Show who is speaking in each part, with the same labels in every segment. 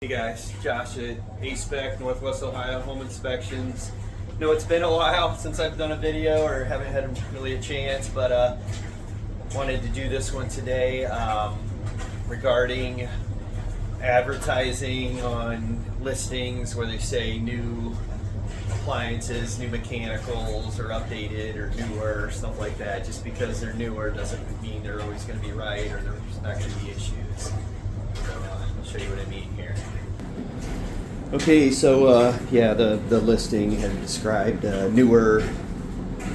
Speaker 1: Hey guys, Josh at HVAC Northwest Ohio Home Inspections. No, it's been a while since I've done a video, or haven't had really a chance, but wanted to do this one today regarding advertising on listings where they say new appliances, new mechanicals, or updated, or newer, or stuff like that. Just because they're newer doesn't mean they're always going to be right, or there's not going to be issues. So I'll show you what I mean here. Okay, so yeah, the listing had described newer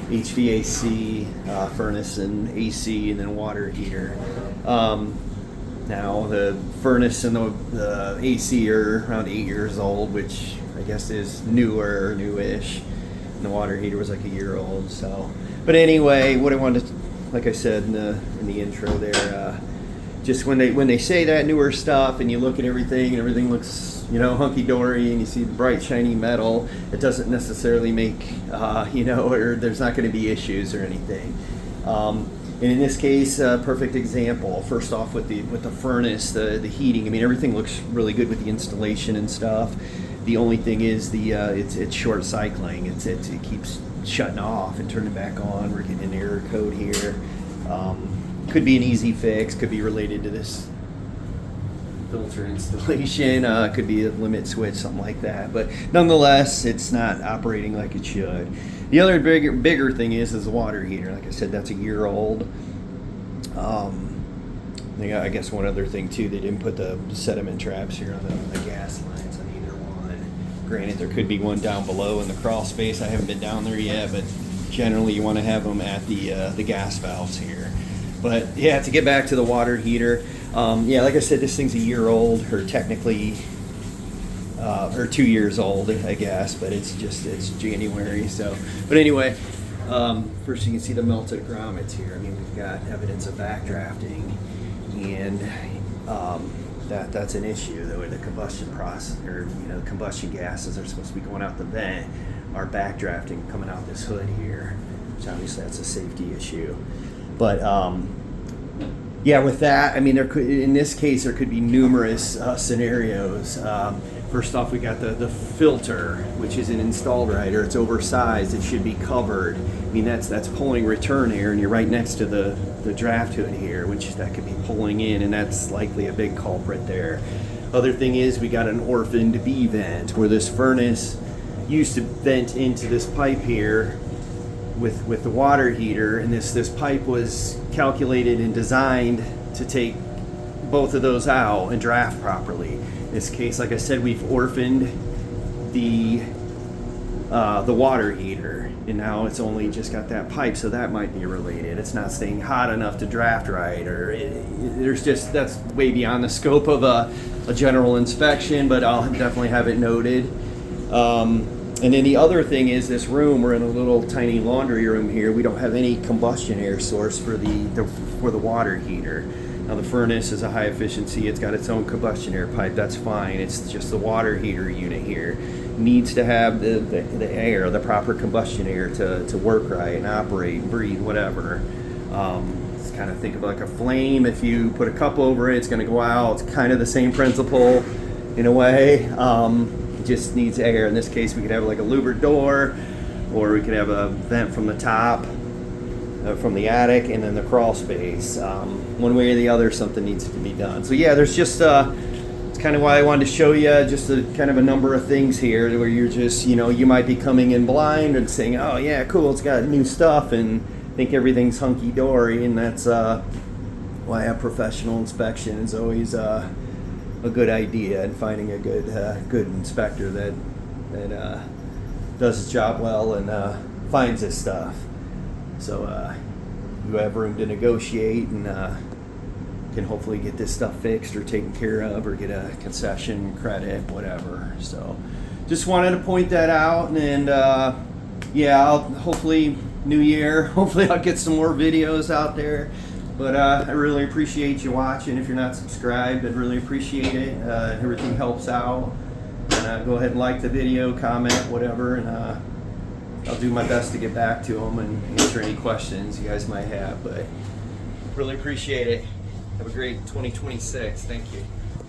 Speaker 1: HVAC, furnace and AC, and then water heater. Now the furnace and the AC are around 8 years old, which I guess is newish. And the water heater was like a year old. So, but anyway, what I wanted to, like I said in the intro there, just when they say that newer stuff, and you look at everything, and everything looks, you know, hunky-dory, and you see the bright shiny metal, it doesn't necessarily make or there's not going to be issues or anything. And in this case, perfect example. First off, with the furnace, the heating. I mean, everything looks really good with the installation and stuff. The only thing is it's short cycling. It keeps shutting off and turning back on. We're getting an error code here. Could be an easy fix. Could be related to this filter installation. Could be a limit switch, something like that. But nonetheless, it's not operating like it should. The other bigger thing is the water heater. Like I said, that's a year old. I guess one other thing too, they didn't put the sediment traps here on the gas lines on either one. Granted, there could be one down below in the crawl space. I haven't been down there yet, but generally you want to have them at the gas valves here. But yeah, to get back to the water heater, yeah, like I said, this thing's a year old, or technically, or 2 years old, I guess, but it's January. So, but anyway, first you can see the melted grommets here. I mean, we've got evidence of backdrafting, and that's an issue. Though the combustion process, or combustion gases are supposed to be going out the vent, are backdrafting coming out this hood here, which obviously that's a safety issue. But yeah, with that, I mean, in this case, there could be numerous scenarios. First off, we got the filter, which isn't installed right, or it's oversized. It should be covered. I mean, that's pulling return air, and you're right next to the draft hood here, which that could be pulling in, and that's likely a big culprit there. Other thing is, we got an orphaned B vent, where this furnace used to vent into this pipe here with the water heater, and this pipe was calculated and designed to take both of those out and draft properly. In this case, like I said, we've orphaned the water heater, and now it's only just got that pipe, so that might be related. It's not staying hot enough to draft right, or that's way beyond the scope of a general inspection, but I'll definitely have it noted. And then the other thing is, this room, we're in a little tiny laundry room here. We don't have any combustion air source for the water heater. Now the furnace is a high efficiency. It's got its own combustion air pipe. That's fine. It's just the water heater unit here needs to have the air, the proper combustion air to work right and operate, breathe, whatever. It's kind of think of like a flame. If you put a cup over it, it's going to go out. It's kind of the same principle in a way. Just needs air. In this case, we could have like a louvered door, or we could have a vent from the top, from the attic, and then the crawl space. One way or the other, something needs to be done. So yeah, there's just it's kind of why I wanted to show you just kind of a number of things here where you're just, you might be coming in blind and saying, oh yeah, cool, it's got new stuff, and think everything's hunky-dory, and that's why a professional inspection is always a good idea, and finding a good inspector that does his job well and finds his stuff. So you have room to negotiate, and can hopefully get this stuff fixed or taken care of, or get a concession, credit, whatever. So just wanted to point that out, and yeah, I'll hopefully new year, hopefully I'll get some more videos out there. But I really appreciate you watching. If you're not subscribed, I'd really appreciate it. Everything helps out. And go ahead and like the video, comment, whatever, and I'll do my best to get back to them and answer any questions you guys might have. But really appreciate it. Have a great 2026. Thank you.